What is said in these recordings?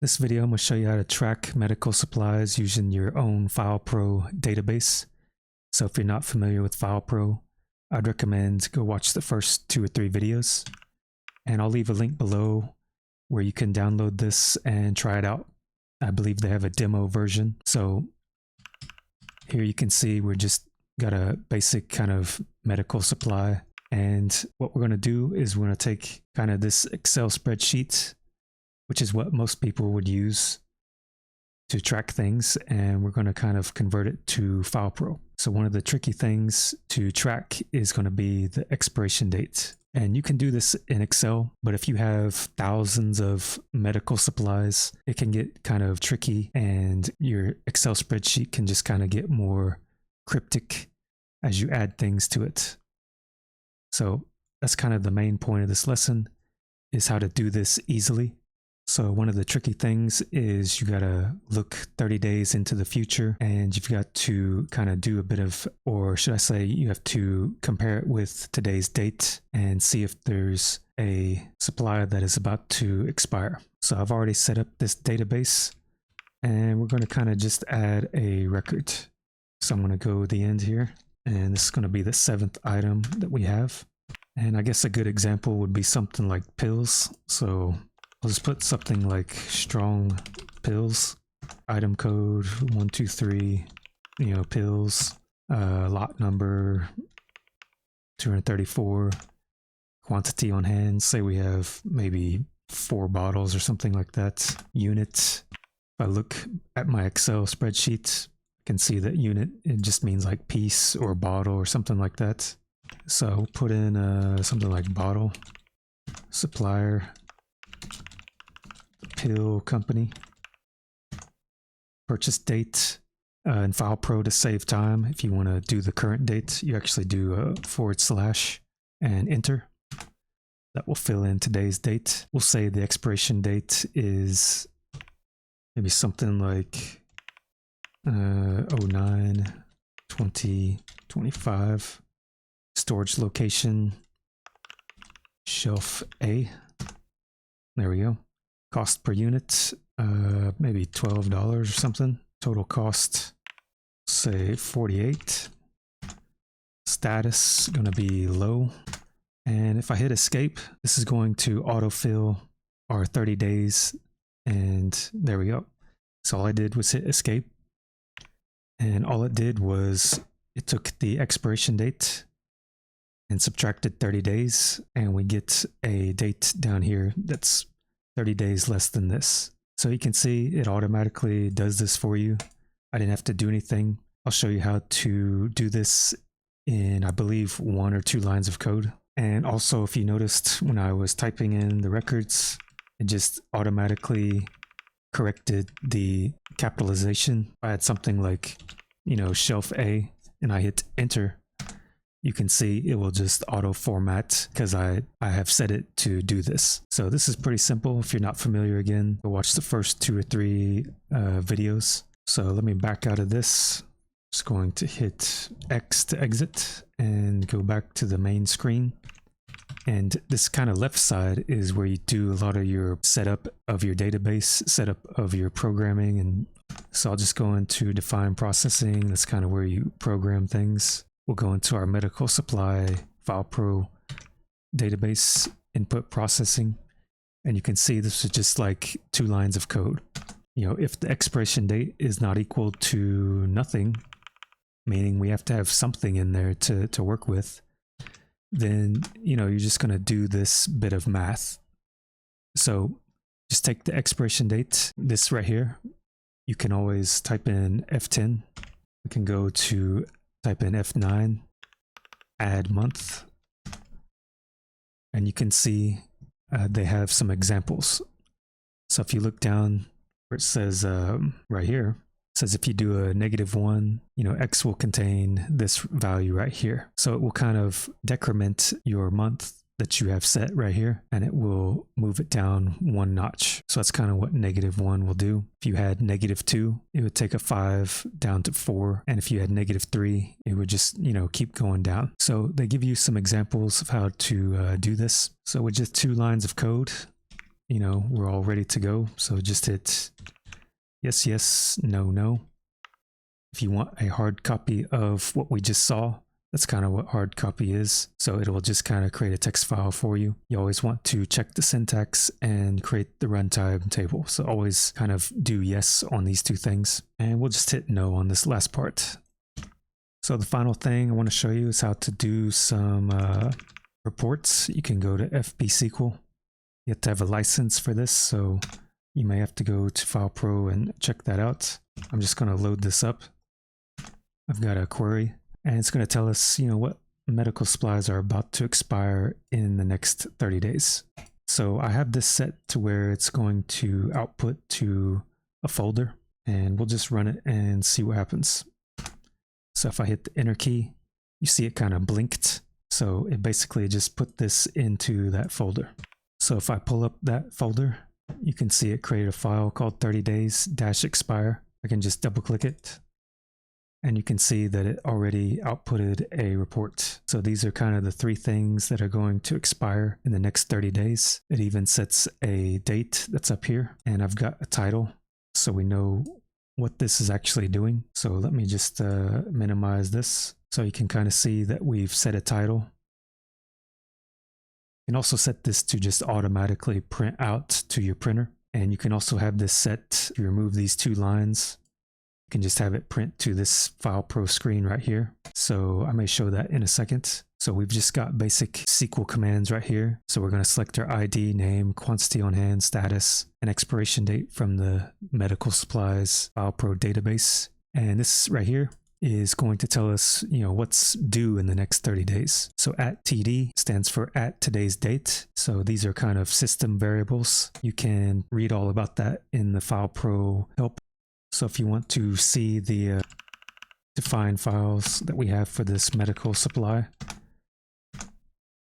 This video, I'm going to show you how to track medical supplies using your own FilePro database. So if you're not familiar with FilePro, I'd recommend go watch the first 2 or 3 videos. And I'll leave a link below where you can download this and try it out. I believe they have a demo version. So here you can see we're just got a basic kind of medical supply. And what we're going to do is we're going to take kind of this Excel spreadsheet, which is what most people would use to track things, and we're going to kind of convert it to FilePro. So one of the tricky things to track is going to be the expiration date. And you can do this in Excel, but if you have thousands of medical supplies, it can get kind of tricky, and your Excel spreadsheet can just kind of get more cryptic as you add things to it. So that's kind of the main point of this lesson, is how to do this easily. So one of the tricky things is you gotta look 30 days into the future, and you've got to kind of do a bit of, or should I say, you have to compare it with today's date and see if there's a supply that is about to expire. So I've already set up this database, and we're going to kind of just add a record. So I'm going to go to the end here, and this is going to be the 7th item that we have. And I guess a good example would be something like pills. So I'll just put something like strong pills, item code 123, pills, lot number 234, quantity on hand. Say we have maybe 4 bottles or something like that. Unit. If I look at my Excel spreadsheet, I can see that unit, it just means like piece or bottle or something like that. So we'll put in something like bottle, supplier, pill company, purchase date, in FilePro to save time. If you want to do the current date, you actually do a / and enter. That will fill in today's date. We'll say the expiration date is maybe something like 09/20/25. Storage location, shelf A. There we go. Cost per unit, maybe $12 or something. Total cost, say 48. Status gonna be low. And if I hit escape, this is going to autofill our 30 days. And there we go. So all I did was hit escape. And all it did was it took the expiration date and subtracted 30 days. And we get a date down here that's 30 days less than this. So you can see it automatically does this for you. I didn't have to do anything. I'll show you how to do this in, I believe, 1 or 2 lines of code. And also, if you noticed when I was typing in the records, it just automatically corrected the capitalization. If I had something like, shelf A, and I hit enter, you can see it will just auto format because I have set it to do this. So this is pretty simple. If you're not familiar, again, go watch the first 2 or 3 videos. So let me back out of this. Just going to hit X to exit and go back to the main screen. And this kind of left side is where you do a lot of your setup of your database, setup of your programming. And so I'll just go into define processing. That's kind of where you program things. We'll go into our medical supply FilePro database input processing. And you can see this is just like 2 lines of code. If the expiration date is not equal to nothing, meaning we have to have something in there to work with, then, you're just going to do this bit of math. So just take the expiration date, this right here. You can always type in F10. We can go to type in F9, add month, and you can see they have some examples. So if you look down where it says right here, it says if you do a -1, X will contain this value right here. So it will kind of decrement your month that you have set right here, and it will move it down 1 notch. So that's kind of what -1 will do. If you had -2, it would take a 5 down to 4. And if you had -3, it would just, keep going down. So they give you some examples of how to do this. So with just 2 lines of code, you know, we're all ready to go. So just hit yes, yes, no, no. If you want a hard copy of what we just saw, that's kind of what hard copy is. So it will just kind of create a text file for you. You always want to check the syntax and create the runtime table. So always kind of do yes on these two things. And we'll just hit no on this last part. So the final thing I want to show you is how to do some reports. You can go to fpSQL. You have to have a license for this, so you may have to go to FilePro and check that out. I'm just going to load this up. I've got a query, and it's going to tell us, you know, what medical supplies are about to expire in the next 30 days. So I have this set to where it's going to output to a folder, and we'll just run it and see what happens. So if I hit the enter key, you see it kind of blinked. So it basically just put this into that folder. So if I pull up that folder, you can see it created a file called 30 days-expire. I can just double click it, and you can see that it already outputted a report. So these are kind of the three things that are going to expire in the next 30 days. It even sets a date that's up here, and I've got a title so we know what this is actually doing. So let me just minimize this so you can kind of see that we've set a title. You can also set this to just automatically print out to your printer. And you can also have this set to remove these two lines. You can just have it print to this FilePro screen right here. So I may show that in a second. So we've just got basic SQL commands right here. So we're going to select our ID, name, quantity on hand, status, and expiration date from the medical supplies FilePro database. And this right here is going to tell us, you know, what's due in the next 30 days. So @TD stands for at today's date. So these are kind of system variables. You can read all about that in the FilePro help. So if you want to see the defined files that we have for this medical supply,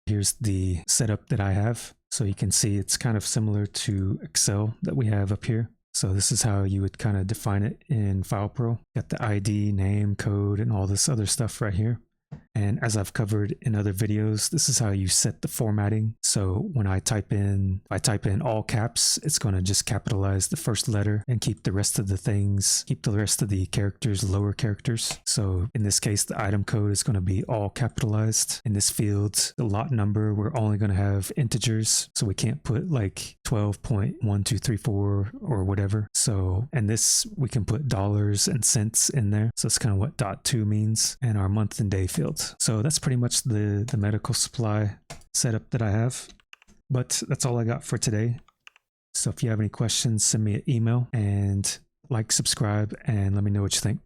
here's the setup that I have. So you can see it's kind of similar to Excel that we have up here. So this is how you would kind of define it in FilePro. Got the ID, name, code, and all this other stuff right here. And as I've covered in other videos, this is how you set the formatting. So when I type in all caps, it's going to just capitalize the first letter and keep the rest of the things, keep the rest of the characters lower characters. So in this case, the item code is going to be all capitalized. In this field, the lot number, we're only going to have integers. So we can't put like 12.1234 or whatever. So, and this, we can put dollars and cents in there. So that's kind of what .2 means, and our month and day field. So that's pretty much the medical supply setup that I have. But that's all I got for today. So if you have any questions, send me an email, and like, subscribe, and let me know what you think.